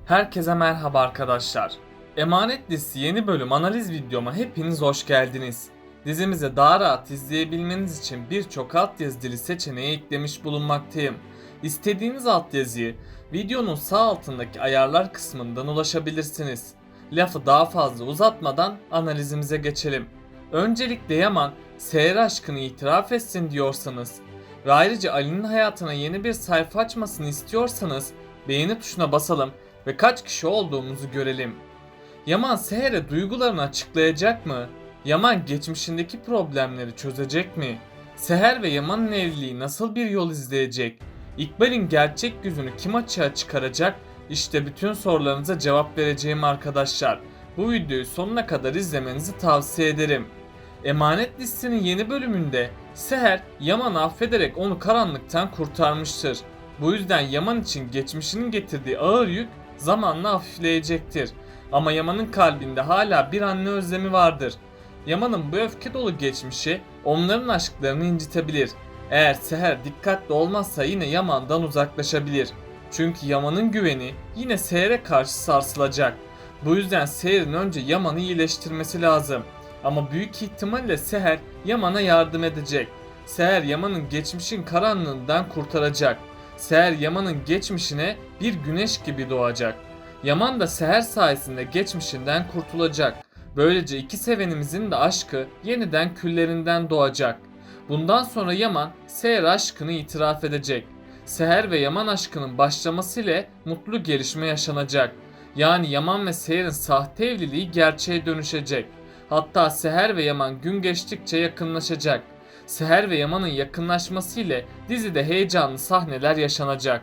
Herkese merhaba arkadaşlar. Emanet dizisi yeni bölüm analiz videoma hepiniz hoş geldiniz. Dizimizi daha rahat izleyebilmeniz için birçok altyazı dili seçeneği eklemiş bulunmaktayım. İstediğiniz altyazıyı videonun sağ altındaki ayarlar kısmından ulaşabilirsiniz. Lafı daha fazla uzatmadan analizimize geçelim. Öncelikle Yaman, Seher aşkını itiraf etsin diyorsanız ve ayrıca Ali'nin hayatına yeni bir sayfa açmasını istiyorsanız beğeni tuşuna basalım ve kaç kişi olduğumuzu görelim. Yaman Seher'e duygularını açıklayacak mı? Yaman geçmişindeki problemleri çözecek mi? Seher ve Yaman'ın evliliği nasıl bir yol izleyecek? İkbal'in gerçek yüzünü kim açığa çıkaracak? İşte bütün sorularınıza cevap vereceğim arkadaşlar. Bu videoyu sonuna kadar izlemenizi tavsiye ederim. Emanet dizisinin yeni bölümünde Seher Yaman'ı affederek onu karanlıktan kurtarmıştır. Bu yüzden Yaman için geçmişinin getirdiği ağır yük zamanla hafifleyecektir. Ama Yaman'ın kalbinde hala bir anne özlemi vardır. Yaman'ın bu öfke dolu geçmişi onların aşklarını incitebilir. Eğer Seher dikkatli olmazsa yine Yaman'dan uzaklaşabilir. Çünkü Yaman'ın güveni yine Seher'e karşı sarsılacak. Bu yüzden Seher'in önce Yaman'ı iyileştirmesi lazım. Ama büyük ihtimalle Seher Yaman'a yardım edecek. Seher Yaman'ın geçmişin karanlığından kurtaracak. Seher Yaman'ın geçmişine bir güneş gibi doğacak. Yaman da Seher sayesinde geçmişinden kurtulacak. Böylece iki sevenimizin de aşkı yeniden küllerinden doğacak. Bundan sonra Yaman Seher aşkını itiraf edecek. Seher ve Yaman aşkının başlaması ile mutlu gelişme yaşanacak. Yani Yaman ve Seher'in sahte evliliği gerçeğe dönüşecek. Hatta Seher ve Yaman gün geçtikçe yakınlaşacak. Seher ve Yaman'ın yakınlaşması ile dizide heyecanlı sahneler yaşanacak.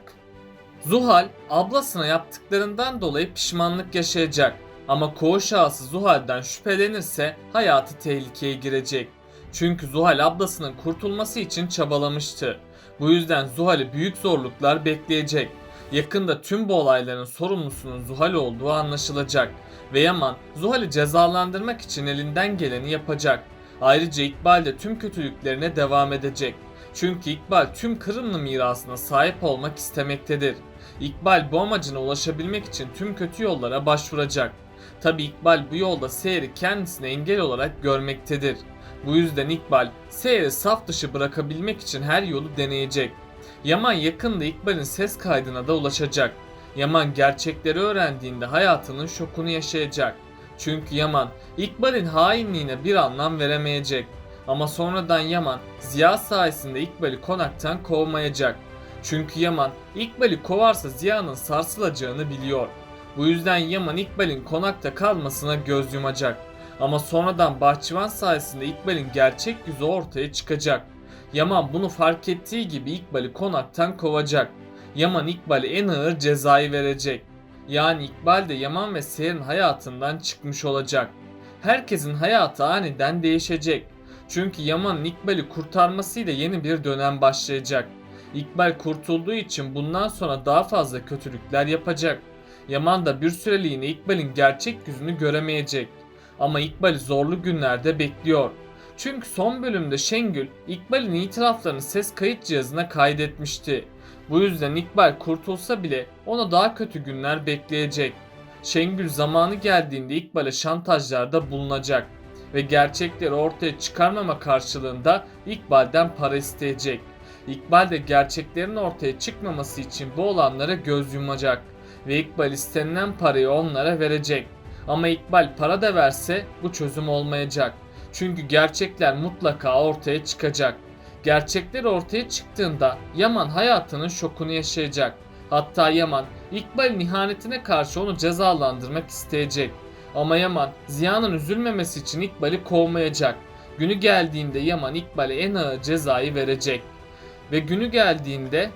Zuhal ablasına yaptıklarından dolayı pişmanlık yaşayacak ama koğuş ağası Zuhal'den şüphelenirse hayatı tehlikeye girecek. Çünkü Zuhal ablasının kurtulması için çabalamıştı. Bu yüzden Zuhal'i büyük zorluklar bekleyecek. Yakında tüm bu olayların sorumlusunun Zuhal olduğu anlaşılacak ve Yaman Zuhal'i cezalandırmak için elinden geleni yapacak. Ayrıca İkbal de tüm kötülüklerine devam edecek. Çünkü İkbal tüm Kırımlı mirasına sahip olmak istemektedir. İkbal bu amacına ulaşabilmek için tüm kötü yollara başvuracak. Tabi İkbal bu yolda Seher'i kendisine engel olarak görmektedir. Bu yüzden İkbal Seher'i saf dışı bırakabilmek için her yolu deneyecek. Yaman yakında İkbal'in ses kaydına da ulaşacak. Yaman gerçekleri öğrendiğinde hayatının şokunu yaşayacak. Çünkü Yaman İkbal'in hainliğine bir anlam veremeyecek. Ama sonradan Yaman Ziya sayesinde İkbal'i konaktan kovmayacak. Çünkü Yaman İkbal'i kovarsa Ziya'nın sarsılacağını biliyor. Bu yüzden Yaman İkbal'in konakta kalmasına göz yumacak. Ama sonradan Bahçıvan sayesinde İkbal'in gerçek yüzü ortaya çıkacak. Yaman bunu fark ettiği gibi İkbal'i konaktan kovacak. Yaman İkbal'e en ağır cezayı verecek. Yani İkbal de Yaman ve Seher'in hayatından çıkmış olacak. Herkesin hayatı aniden değişecek. Çünkü Yaman'ın İkbal'i kurtarmasıyla yeni bir dönem başlayacak. İkbal kurtulduğu için bundan sonra daha fazla kötülükler yapacak. Yaman da bir süreliğine İkbal'in gerçek yüzünü göremeyecek. Ama İkbal'i zorlu günlerde bekliyor. Çünkü son bölümde Şengül İkbal'in itiraflarını ses kayıt cihazına kaydetmişti. Bu yüzden İkbal kurtulsa bile ona daha kötü günler bekleyecek. Şengül zamanı geldiğinde İkbal'e şantajlarda bulunacak ve gerçekleri ortaya çıkarmama karşılığında İkbal'den para isteyecek. İkbal de gerçeklerin ortaya çıkmaması için bu olanlara göz yumacak ve İkbal istenilen parayı onlara verecek. Ama İkbal para da verse bu çözüm olmayacak. Çünkü gerçekler mutlaka ortaya çıkacak. Gerçekler ortaya çıktığında Yaman hayatının şokunu yaşayacak. Hatta Yaman İkbal'in ihanetine karşı onu cezalandırmak isteyecek. Ama Yaman Ziya'nın üzülmemesi için İkbal'i kovmayacak. Günü geldiğinde Yaman İkbal'e en ağır cezayı verecek. Ve günü geldiğinde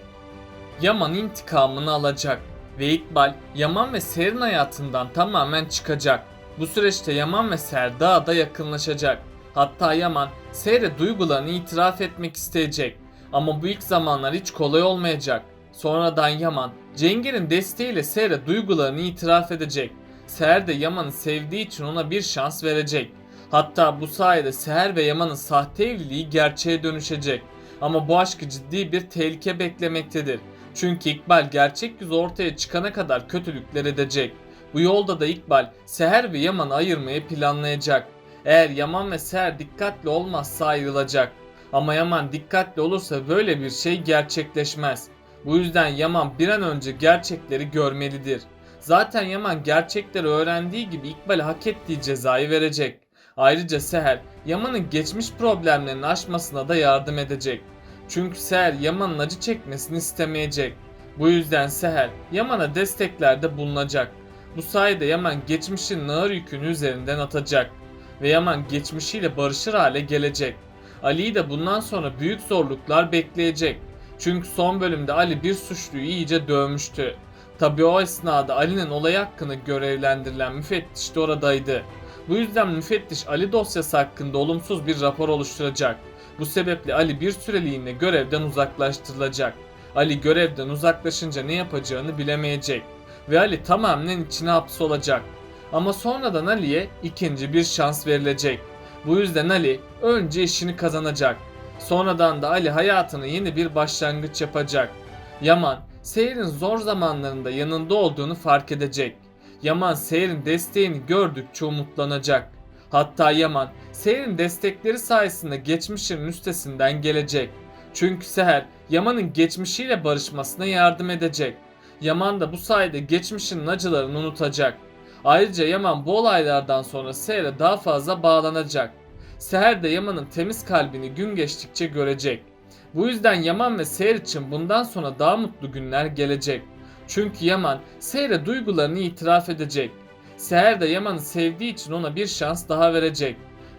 Yaman intikamını alacak. Ve İkbal Yaman ve Seher'in hayatından tamamen çıkacak. Bu süreçte Yaman ve Seher daha da yakınlaşacak. Hatta Yaman Seher'e duygularını itiraf etmek isteyecek. Ama bu ilk zamanlar hiç kolay olmayacak. Sonradan Yaman Cengir'in desteğiyle Seher'e duygularını itiraf edecek. Seher de Yaman'ı sevdiği için ona bir şans verecek. Hatta bu sayede Seher ve Yaman'ın sahte evliliği gerçeğe dönüşecek. Ama bu aşkı ciddi bir tehlike beklemektedir. Çünkü İkbal gerçek yüzü ortaya çıkana kadar kötülükler edecek. Bu yolda da İkbal Seher ve Yaman'ı ayırmayı planlayacak. Eğer Yaman ve Seher dikkatli olmazsa ayrılacak. Ama Yaman dikkatli olursa böyle bir şey gerçekleşmez. Bu yüzden Yaman bir an önce gerçekleri görmelidir. Zaten Yaman gerçekleri öğrendiği gibi İkbal'e hak ettiği cezayı verecek. Ayrıca Seher, Yaman'ın geçmiş problemlerini aşmasına da yardım edecek. Çünkü Seher Yaman'ın acı çekmesini istemeyecek. Bu yüzden Seher, Yaman'a desteklerde bulunacak. Bu sayede Yaman geçmişin ağır yükünü üzerinden atacak. Ve Yaman geçmişiyle barışır hale gelecek. Ali'yi de bundan sonra büyük zorluklar bekleyecek. Çünkü son bölümde Ali bir suçluyu iyice dövmüştü. Tabi o esnada Ali'nin olay hakkında görevlendirilen müfettiş de oradaydı. Bu yüzden müfettiş Ali dosyası hakkında olumsuz bir rapor oluşturacak. Bu sebeple Ali bir süreliğine görevden uzaklaştırılacak. Ali görevden uzaklaşınca ne yapacağını bilemeyecek. Ve Ali tamamen içine hapsolacak. Ama sonradan Ali'ye ikinci bir şans verilecek. Bu yüzden Ali önce işini kazanacak. Sonradan da Ali hayatına yeni bir başlangıç yapacak. Yaman, Seher'in zor zamanlarında yanında olduğunu fark edecek. Yaman Seher'in desteğini gördükçe umutlanacak. Hatta Yaman, Seher'in destekleri sayesinde geçmişinin üstesinden gelecek. Çünkü Seher, Yaman'ın geçmişiyle barışmasına yardım edecek. Yaman da bu sayede geçmişinin acılarını unutacak. Ayrıca Yaman bu olaylardan sonra Seher'e daha fazla bağlanacak. Seher de Yaman'ın temiz kalbini gün geçtikçe görecek. Bu yüzden Yaman ve Seher için bundan sonra daha mutlu günler gelecek. Çünkü Yaman Seher'e duygularını itiraf edecek. Seher de Yaman'ı sevdiği için ona bir şans daha verecek.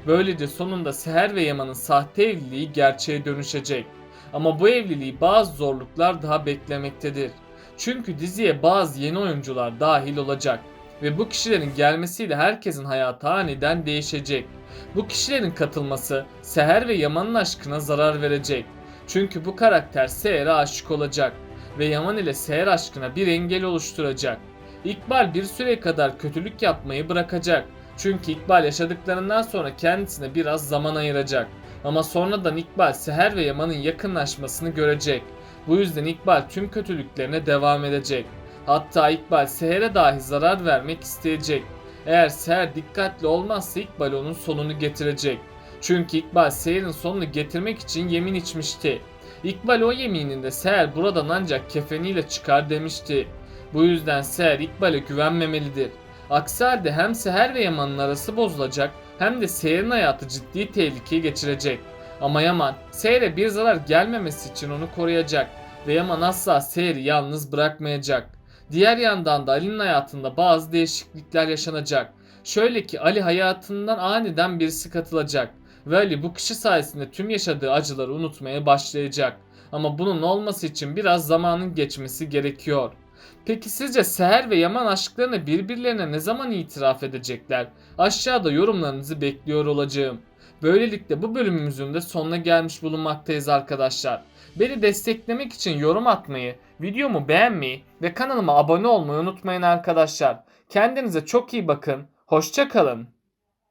Böylece sonunda Seher ve Yaman'ın sahte evliliği gerçeğe dönüşecek. Ama bu evliliği bazı zorluklar daha beklemektedir. Çünkü diziye bazı yeni oyuncular dahil olacak. Ve bu kişilerin gelmesiyle herkesin hayatı aniden değişecek. Bu kişilerin katılması Seher ve Yaman'ın aşkına zarar verecek. Çünkü bu karakter Seher'e aşık olacak ve Yaman ile Seher aşkına bir engel oluşturacak. İkbal bir süre kadar kötülük yapmayı bırakacak. Çünkü İkbal yaşadıklarından sonra kendisine biraz zaman ayıracak. Ama sonradan İkbal Seher ve Yaman'ın yakınlaşmasını görecek. Bu yüzden İkbal tüm kötülüklerine devam edecek. Hatta İkbal Seher'e dahi zarar vermek isteyecek. Eğer Seher dikkatli olmazsa İkbal onun sonunu getirecek. Çünkü İkbal Seher'in sonunu getirmek için yemin içmişti. İkbal o yemininde Seher buradan ancak kefeniyle çıkar demişti. Bu yüzden Seher İkbal'e güvenmemelidir. Aksi halde hem Seher ve Yaman'ın arası bozulacak hem de Seher'in hayatı ciddi tehlikeye geçirecek. Ama Yaman Seher'e bir zarar gelmemesi için onu koruyacak ve Yaman asla Seher'i yalnız bırakmayacak. Diğer yandan da Ali'nin hayatında bazı değişiklikler yaşanacak. Şöyle ki Ali hayatından aniden birisi katılacak ve Ali bu kişi sayesinde tüm yaşadığı acıları unutmaya başlayacak. Ama bunun olması için biraz zamanın geçmesi gerekiyor. Peki sizce Seher ve Yaman aşklarını birbirlerine ne zaman itiraf edecekler? Aşağıda yorumlarınızı bekliyor olacağım. Böylelikle bu bölümümüzün de sonuna gelmiş bulunmaktayız arkadaşlar. Beni desteklemek için yorum atmayı, videomu beğenmeyi ve kanalıma abone olmayı unutmayın arkadaşlar. Kendinize çok iyi bakın. Hoşça kalın.